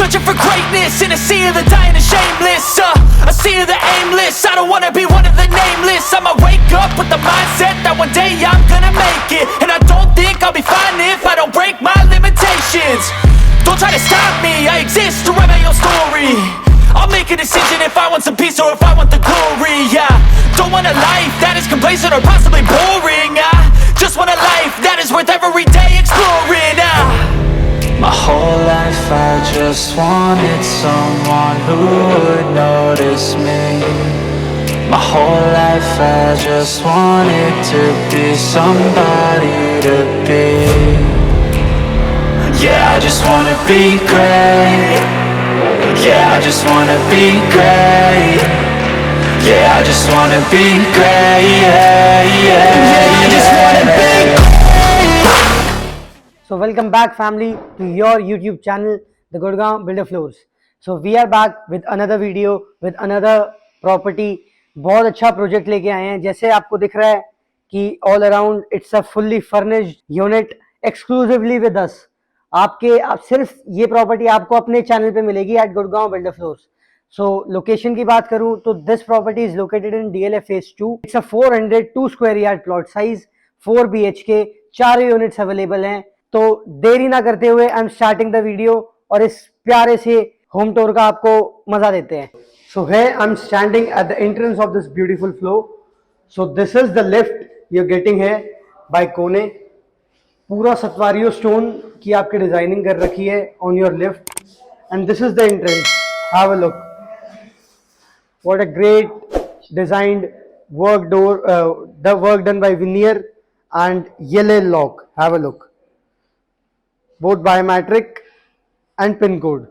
searching for greatness in a sea of the dying and shameless. A sea of the aimless. I don't wanna be one of the nameless. I'ma wake up with the mindset that one day I'm gonna make it, and I don't think I'll be fine if I don't break my limitations. Don't try to stop me, I exist to write my own story. I'll make a decision if I want some peace or if I want the glory. Yeah, don't want a life that is complacent or possibly boring. I just want a life that is worth every day exploring. My whole life I just wanted someone who would notice me. My whole life I just wanted to be somebody to be. Yeah, I just wanna be great. Yeah, I just wanna be great. Yeah, I just wanna be great. Yeah, I just wanna be great. So welcome back family to your YouTube channel, The Gurgaon Builder Floors. So we are back with another video with another property. बहुत अच्छा project लेके आए हैं. जैसे आपको दिख रहा है कि all around it's a fully furnished unit exclusively with us. आप सिर्फ ये प्रॉपर्टी आपको अपने चैनल पे मिलेगी at Gurgaon builder floors. So location की बात करूं तो this property is located in DLF Phase 2. It's a 402 square yard plot size, 4 BHK, 4 units available हैं. तो देरी ना करते हुए I am starting the video और इस प्यारे से होम टूर का आपको मजा देते हैं. सो है I am standing at the entrance of this beautiful floor. So this is the lift you are getting है बाय कोने. पूरा सतवारियो स्टोन की आपकी डिजाइनिंग कर रखी है on your lift. And this is the entrance. Have a look. What a great designed work door, the work done by veneer and yellow lock. Have a look. Both biometric and pin code.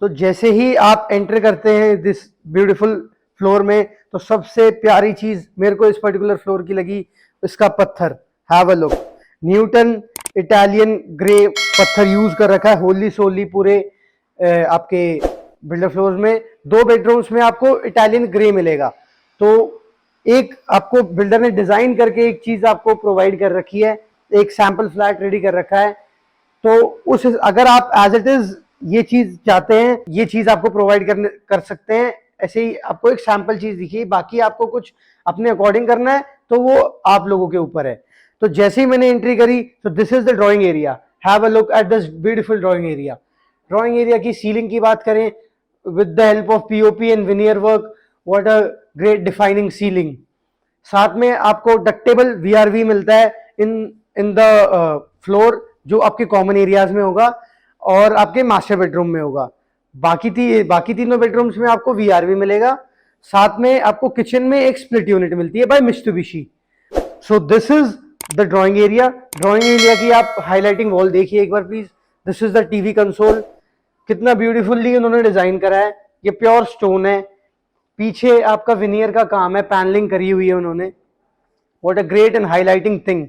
तो जैसे ही आप enter करते हैं this beautiful floor में तो सबसे प्यारी चीज मेरे को इस पर्टिकुलर फ्लोर की लगी इसका पत्थर. Have a look. Newton Italian grey पत्थर यूज कर रखा है होली सोली पूरे आपके बिल्डर फ्लोर्स में. 2 बेडरूम्स में आपको इटालियन ग्रे मिलेगा. तो एक आपको बिल्डर ने डिजाइन करके एक चीज आपको प्रोवाइड कर रखी है, एक सैंपल फ्लैट रेडी कर रखा है. तो उस अगर आप एज इट इज ये चीज चाहते हैं, ये चीज आपको प्रोवाइड कर सकते हैं. ऐसे ही आपको एक सैंपल चीज दिखी, बाकी आपको कुछ अपने अकॉर्डिंग करना है तो वो आप लोगों के ऊपर है. तो जैसे ही मैंने एंट्री करी तो this is the drawing area. Have a look at this beautiful drawing area. Drawing area की सीलिंग की बात करें with the help of POP and veneer work, what a great defining ceiling. साथ में आपको डक्टेबल VRV मिलता है in the floor जो आपके कॉमन एरियाज में होगा और आपके मास्टर बेडरूम में होगा. बाकी तीनों बेडरूम्स में आपको VRV मिलेगा. साथ में आपको किचन में एक स्प्लिट यूनिट मिलती है by Mitsubishi. So this is the drawing area. Drawing area की आप हाईलाइटिंग वॉल देखिए एक बार please. This is the TV console. कितना ब्यूटीफुल्ली उन्होंने डिजाइन करा है. ये प्योर स्टोन है. पीछे आपका विनियर का काम है, पैनलिंग करी हुई है उन्होंने. What a great and highlighting thing.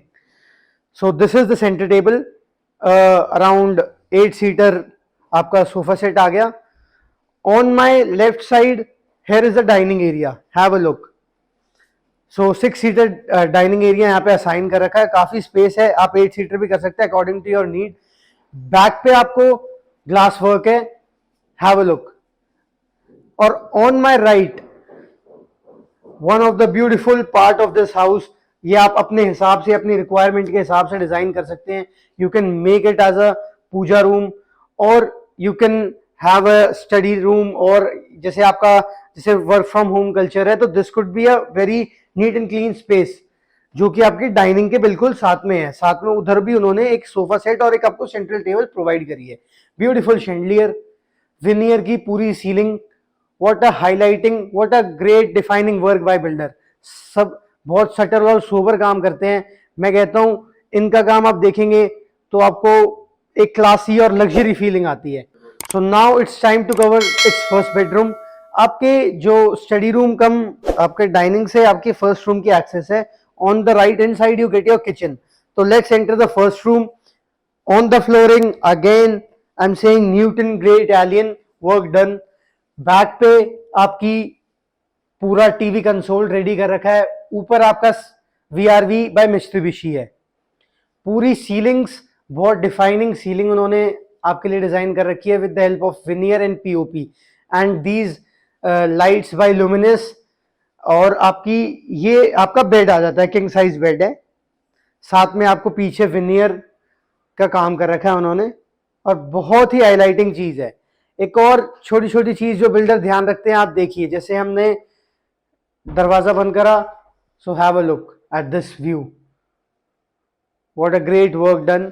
So this is the centre table. Around 8 seater आपका सोफा सेट आ गया. On my left side here is the dining area. Have a look. So 6 seater dining area यहाँ पे assign कर रखा है. काफी space है, आप 8 सीटर भी कर सकते हैं according to your need. Back पे आपको ग्लास वर्क है. Have a look. और on my right one of the beautiful part of this house. ये आप अपने हिसाब से, अपनी रिक्वायरमेंट के हिसाब से डिजाइन कर सकते हैं. You can make it as a puja room और you can have a study room. और जैसे वर्क फ्रॉम होम कल्चर है तो this could be a very neat and clean space जो कि आपकी डाइनिंग के बिल्कुल साथ में है. साथ में उधर भी उन्होंने एक सोफा सेट और एक आपको सेंट्रल टेबल प्रोवाइड करी है. ब्यूटीफुल शैंडलियर, विनियर की पूरी ceiling. What a highlighting, what a great defining work by builder. सब बहुत सटल और सोबर काम करते हैं. मैं कहता हूं इनका काम आप देखेंगे तो आपको एक क्लासी और लग्जरी फीलिंग आती है. So now it's time to cover its first bedroom. आपके जो स्टडी रूम कम आपके डाइनिंग से आपके फर्स्ट रूम की एक्सेस है. On the right hand side you get your kitchen. तो let's enter the first room. On the flooring again I am saying Newton grey Italian work done. Back पे आपकी पूरा TV console ready कर रखा है. ऊपर आपका VRV बाय मित्सुबिशी है. पूरी सीलिंग्स बहुत डिफाइनिंग सीलिंग उन्होंने आपके लिए डिजाइन कर रखी है with the help of veneer and POP and these lights by Luminous. और आपकी ये आपका बेड आ जाता है, किंग साइज बेड है, साथ में आपको पीछे विनियर का काम कर रखा है उन्होंने, और बहुत ही हाईलाइटिंग चीज है। एक और छोटी छोटी चीज जो बिल्डर ध्यान रखते हैं, आप देखिए, जैसे हमने दरवाजा बंद करा, so have a look at this view, what a great work done.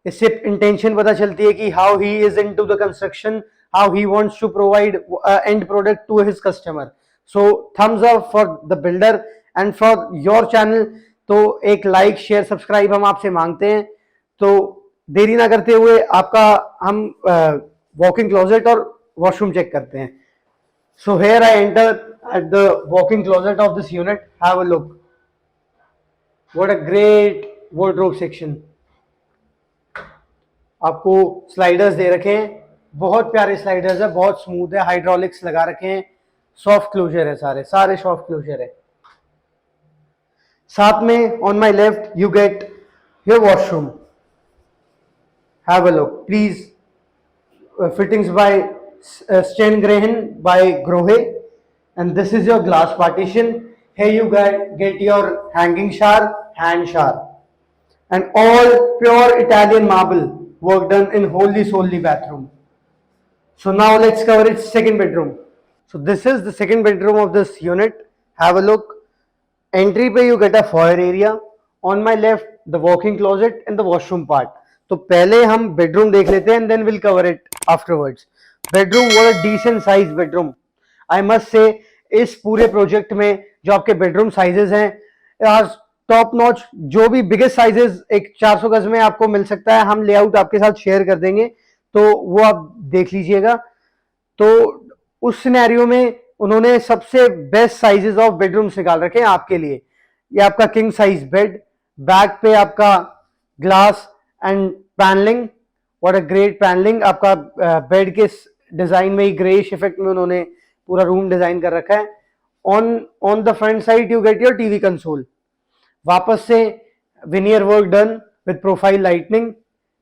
इससे इंटेंशन पता चलती है कि how he is into the construction, how he wants to provide end product to his customer. So thumbs up for the builder and for your channel. तो एक like share subscribe हम आपसे मांगते हैं। तो देरी ना करते हुए आपका हम वॉकिंग क्लोजेट और वॉशरूम चेक करते हैं। So here I enter at the walking closet of this unit, have a look, what a great wardrobe section. आपको स्लाइडर्स दे रखे हैं, बहुत प्यारे स्लाइडर्स है, बहुत स्मूथ है, हाइड्रोलिक्स लगा रखे हैं, सॉफ्ट क्लोजर है, सारे सारे सॉफ्ट क्लोजर है। साथ में on my left you get your washroom, have a look please. fittings by Stengrahen by Grohe, and this is your glass partition. Here you get your hanging shower, hand shower, and all pure Italian marble work done in wholly solely bathroom. So now let's cover its second bedroom. So this is the second bedroom of this unit. Have a look. Entry पे you get a foyer area. On my left the walk-in closet and the washroom part. तो पहले हम bedroom देख लेते हैं and then we'll cover it afterwards. Bedroom was a decent size bedroom. I must say इस पूरे project में जो आपके बेडरूम साइजेस हैं यार टॉप नॉच, जो भी बिगेस्ट साइजेस एक 400 गज में आपको मिल सकता है, हम लेआउट आपके साथ शेयर कर देंगे, तो वो आप देख लीजिएगा। तो उस सिनेरियो में उन्होंने सबसे बेस्ट साइजेस ऑफ बेडरूम्स निकाल रखे हैं आपके लिए। ये आपका किंग साइज बेड, बैक पे आपका glass and panelling, what a great panelling. आपका बेड के डिजाइन में ही ग्रेइश इफेक्ट में उन्होंने पूरा रूम डिजाइन कर रखा है। On the front side you get your TV console, वापस से veneer work done with profile lightning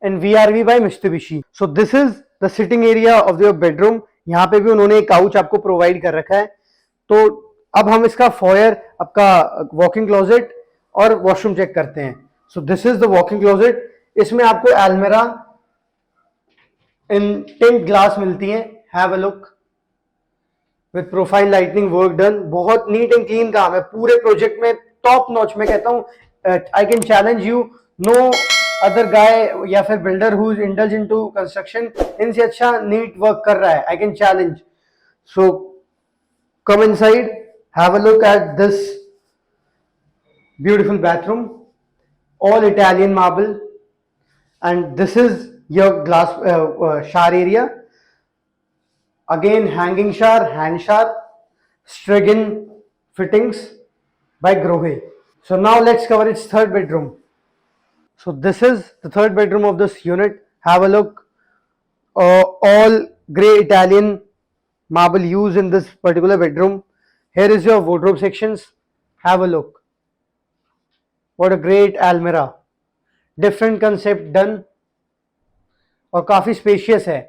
and VRV by Mitsubishi. So this is the sitting area of your bedroom. यहाँ पे भी उन्होंने एक काउच आपको प्रोवाइड कर रखा है। तो अब हम इसका फॉयर, आपका वॉकिंग क्लोजेट और वॉशरूम चेक करते हैं। सो this is the walking closet. इसमें आपको एल्मेरा इन टिंट ग्लास मिलती है, have a look, with profile lightning work done. बहुत नीट एंड क्लीन काम है पूरे प्रोजेक्ट में, टॉप नॉच। मैं कहता हूँ I can challenge you, no other guy या फिर builder who is indulge into construction इनसे अच्छा नीट वर्क कर रहा है, I can challenge. So come inside, have a look at this beautiful bathroom, all Italian marble, and this is your glass shower area. Again hanging shower, hand shower, Strigan fittings by Grohe. So now let's cover its third bedroom. So this is the third bedroom of this unit. Have a look. All grey Italian marble used in this particular bedroom. Here is your wardrobe sections. Have a look. What a great almirah. Different concept done. और काफी spacious है।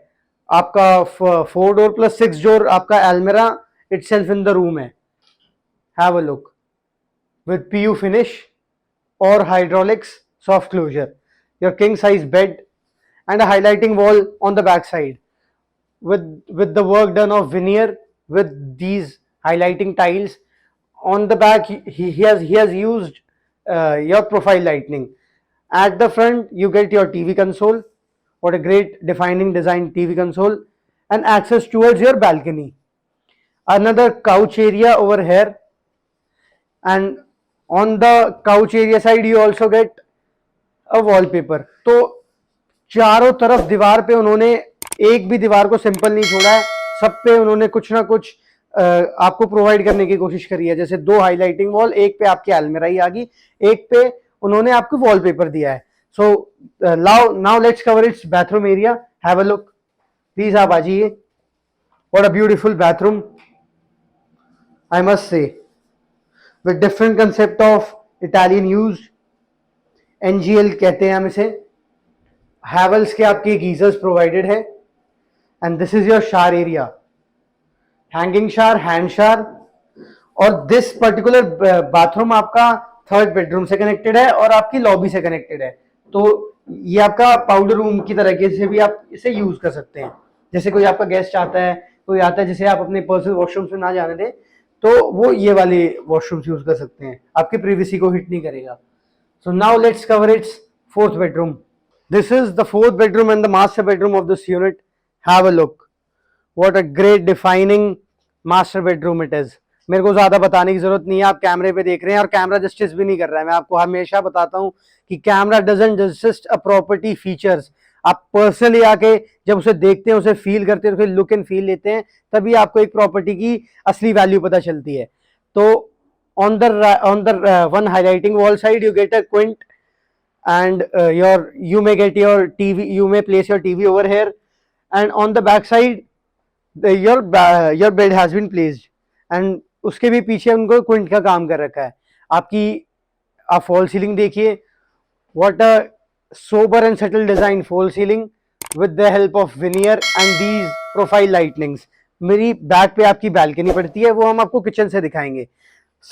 आपका 4 door plus 6 door आपका एल्मेरा itself in the room है। Have a look with PU finish और hydraulics soft closer, your king size bed and a highlighting wall on the back side with the work done of veneer with these highlighting tiles on the back. He has used your profile lighting. At the front you get your TV console, what a great defining design TV console, and access towards your balcony. Another couch area over here, and on the couch area side you also get a wallpaper. तो चारों तरफ दीवार पे उन्होंने एक भी दीवार को सिंपल नहीं छोड़ा है, सब पे उन्होंने कुछ ना कुछ आपको प्रोवाइड करने की कोशिश करी है। जैसे 2 हाईलाइटिंग वॉल, एक पे आपकी अलमीराई आ गई, एक पे उन्होंने आपको वॉलपेपर दिया है। So now let's cover it's bathroom area, have a look please. आप आ जाइए, what a beautiful bathroom I must say, with different concept of Italian use, NGL कहते हैं हम इसे। हैवल्स के आपके गीजर्स प्रोवाइडेड है एंड दिस इज योर शार एरिया, हैंगिंग शार, हैंड शार। और दिस पर्टिकुलर बाथरूम आपका थर्ड बेडरूम से कनेक्टेड है और आपकी लॉबी से कनेक्टेड है। तो ये आपका पाउडर रूम की तरीके से भी आप इसे यूज कर सकते हैं। जैसे कोई आपका गेस्ट आता है, कोई आता है जिसे आप अपने पर्सनल वॉशरूम में ना जाने दें, तो वो ये वाले वॉशरूम यूज कर सकते हैं, आपकी प्रिवेसी को हिट नहीं करेगा। So now let's cover it's fourth bedroom. This is the fourth bedroom and the master bedroom of this unit. Have a look, what a great defining master bedroom it is. मेरे को ज्यादा बताने की जरूरत नहीं है, आप कैमरे पे देख रहे हैं और कैमरा जस्टिस भी नहीं कर रहा है। मैं आपको हमेशा बताता हूं कि camera doesn't just a property features. आप पर्सनली आके जब उसे देखते हैं, उसे फील करते हैं, उसे लुक एंड फील लेते हैं, तभी आपको एक प्रॉपर्टी की असली वैल्यू पता चलती है। तो on the one highlighting wall side you get a Quint and you may get your TV, you may place your TV over here, and on the back side your bed has been placed, and उसके भी पीछे उनको Quint का काम कर रखा है। आप फॉल सीलिंग देखिए, what a sober and subtle design fall ceiling with the help of veneer and these profile lightnings। मेरी बैक पे आपकी बैल्कनी पड़ती है, वो हम आपको किचन से दिखाएंगे।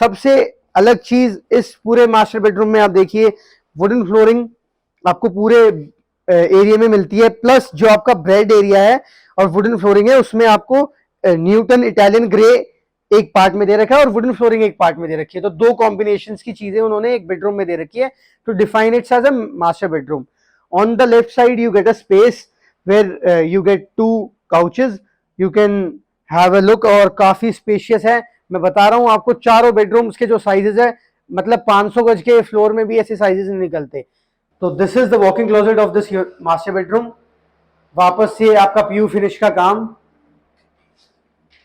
सबसे अलग चीज इस पूरे मास्टर बेडरूम में आप देखिए, वुडन फ्लोरिंग आपको पूरे एरिया में मिलती है, प्लस जो आपका बेड एरिया है और वुडन फ्लोरिंग है उसमें आपको न्यूटन इटालियन ग्रे एक पार्ट में दे रखा है और वुडन फ्लोरिंग एक पार्ट में दे रखी है। तो दो कॉम्बिनेशंस की चीजें उन्होंने एक बेडरूम में दे रखी है to define it's as a master bedroom. On the left side you get a space where you get 2 couches, you can have a look, और काफी स्पेशियस है। मैं बता रहा हूं आपको, चारों बेडरूम्स के जो साइजेस है, मतलब 500 गज के फ्लोर में भी ऐसे साइजेस नहीं निकलते। तो this is the walking closet of this master bedroom. वापस से आपका पीयू फिनिश का काम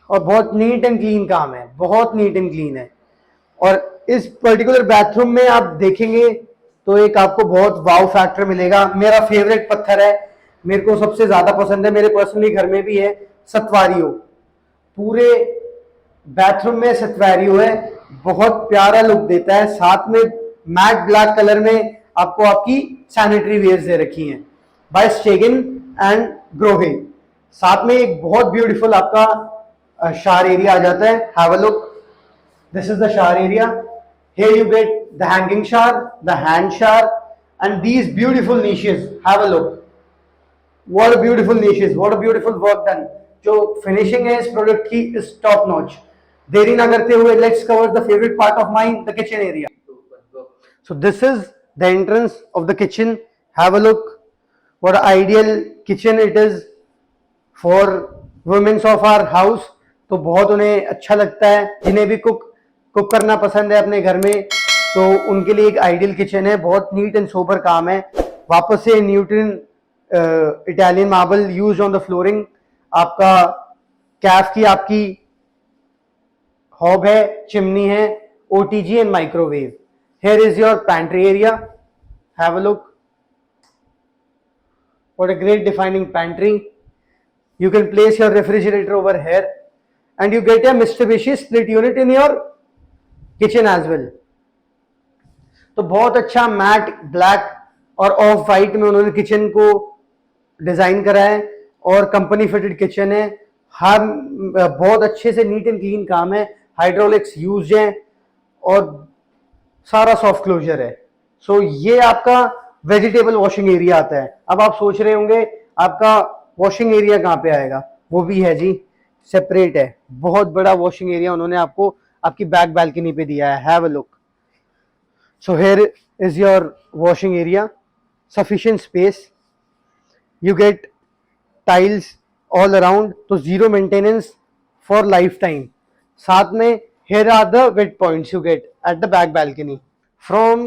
और बहुत नीट एंड क्लीन काम है, बहुत नीट एंड क्लीन है। और इस पर्टिकुलर बाथरूम में आप देखेंगे तो एक आपको बहुत वाव फैक्टर मिलेगा। मेरा फेवरेट पत्थर है, मेरे को सबसे ज्यादा पसंद है, मेरे पर्सनली घर में भी है, सतवारियो। पूरे बाथरूम में सतवारियो है, बहुत प्यारा लुक देता है। साथ में मैट ब्लैक कलर में आपको आपकी सैनिटरी वेयर्स दे रखी हैं बाय स्टेगन एंड ग्रोहे। साथ में एक बहुत ब्यूटीफुल आपका शार एरिया आ जाता है। Have a look, this is the shower area. Here you get the hanging shower, the hand shower, and these beautiful niches. Have a look, what a beautiful niches, what a beautiful work done। जो finishing है इस product की is top notch. देरी ना करते हुए let's cover the favourite part of mine, the kitchen area. So this is the entrance of the kitchen. Have a look, what an ideal kitchen it is for women of our house। तो बहुत उन्हें अच्छा लगता है, जिन्हें भी cook करना पसंद है अपने घर में, तो उनके लिए एक आइडियल किचन है। बहुत नीट एंड सोबर काम है। वापस से Newton Italian marble used on the flooring. आपका कैफ की आपकी हॉब है, चिमनी है, OTG and microwave. Here is your pantry area. Have a look, what a great defining pantry। You can place your refrigerator over here and you get a Mitsubishi split unit in your kitchen as well। तो बहुत अच्छा matte black और of white में उन्होंने kitchen को design करा है और कंपनी फिटेड किचन है। हर बहुत अच्छे से नीट एंड क्लीन काम है, हाइड्रोलिक्स यूज है और सारा सॉफ्ट क्लोजर है। सो ये आपका वेजिटेबल वॉशिंग एरिया आता है। अब आप सोच रहे होंगे आपका वॉशिंग एरिया कहाँ पे आएगा, वो भी है जी, सेपरेट है। बहुत बड़ा वॉशिंग एरिया उन्होंने आपको आपकी बैक बालकनी पे दिया है। Have a look, so here is your washing area, sufficient space, you get tiles all around, तो zero maintenance for life time. साथ में here are the wet points you get at the back balcony. From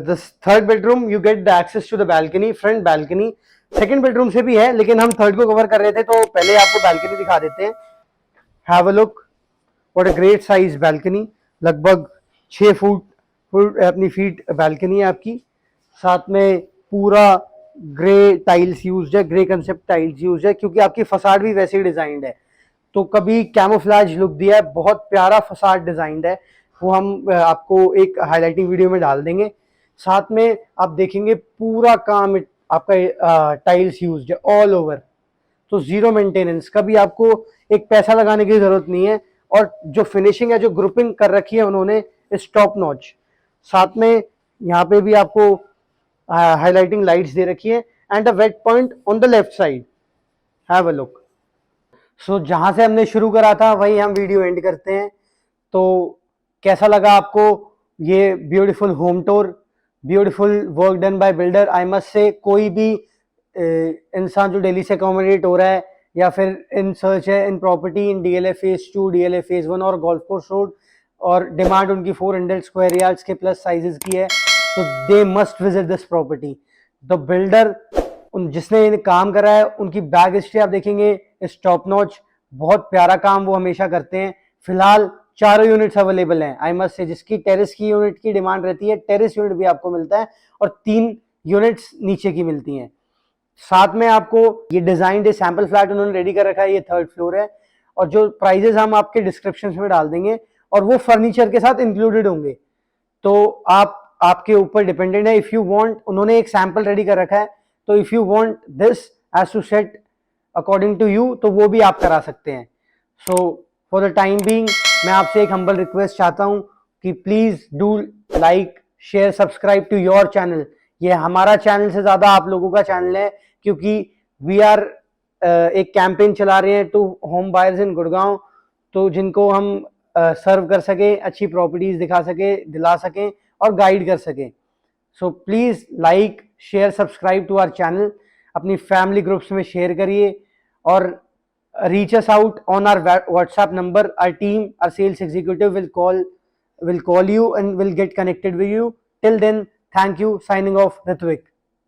this third bedroom you get the access to the balcony, front balcony। Second bedroom से भी है, लेकिन हम third को cover कर रहे थे तो पहले आपको बालकनी दिखा देते हैं। Have a look, what a great size balcony. लगभग 6 फुट अपनी फीट बालकनी है आपकी। साथ में पूरा ग्रे टाइल्स यूज्ड है, ग्रे कंसेप्ट टाइल्स यूज्ड है, क्योंकि आपकी फसाड भी वैसे ही डिजाइंड है। तो कभी कैमोफ्लेज लुक दिया है, बहुत प्यारा फसाड डिजाइंड है, वो हम आपको एक हाईलाइटिंग वीडियो में डाल देंगे। साथ में आप देखेंगे पूरा काम आपका टाइल्स यूज्ड है ऑल ओवर, तो जीरो मेंटेनेंस, कभी आपको एक पैसा लगाने की जरूरत नहीं है। और जो फिनिशिंग है, जो ग्रुपिंग कर रखी है उन्होंने, इस टॉप नॉच। साथ में यहाँ पे भी आपको हाईलाइटिंग लाइट्स दे रखी है and a wet point on the left side, have a look. So जहां से हमने शुरू करा था वही हम वीडियो एंड करते हैं। तो कैसा लगा आपको ये beautiful home tour, beautiful work done by builder. I must say कोई भी इंसान जो दिल्ली से अकोमोडेट हो रहा है या फिर इन सर्च है in property in DLF phase 2, DLF phase 1 और गोल्फ कोर्स रोड, और डिमांड उनकी 400 स्क्वायर यार्ड्स के प्लस साइजेस की है, तो they must visit this property. The builder, जिसने ये काम करा है, उनकी बैक हिस्ट्री आप देखेंगे इस टॉप नॉच, बहुत प्यारा काम वो हमेशा करते हैं। फिलहाल 4 यूनिट्स अवेलेबल हैं, आई मस्ट से, जिसकी टेरेस की यूनिट की डिमांड रहती है, टेरेस यूनिट भी आपको मिलता है, और 3 यूनिट्स नीचे की मिलती हैं। साथ में आपको ये डिजाइन सैंपल फ्लैट उन्होंने रेडी कर रखा है, ये 3rd फ्लोर है, और जो प्राइजेस हम आपके डिस्क्रिप्शन में डाल देंगे, और वो फर्नीचर के साथ इंक्लूडेड होंगे। तो आपके ऊपर डिपेंडेंट है। इफ यू वांट, उन्होंने एक सैंपल रेडी कर रखा है, तो if you want this as to set according to you, तो वो भी आप करा सकते हैं। So for the time being मैं आपसे एक हम्बल रिक्वेस्ट चाहता हूं कि please do like, share, subscribe to your channel. ये हमारा चैनल से ज्यादा आप लोगों का चैनल है, क्योंकि वी आर एक कैंपेन चला रहे हैं टू होम बायर्स इन गुड़गांव, तो जिनको हम सर्व कर सके, अच्छी प्रॉपर्टीज दिखा सके, दिला सकें और गाइड कर सकें। So please like, share, subscribe to our channel, अपनी फैमिली ग्रुप्स में शेयर करिए, और reach us out on our WhatsApp number. Our team, our sales executive will call you and will get connected with you. Till then, thank you. Signing off, Ritvik.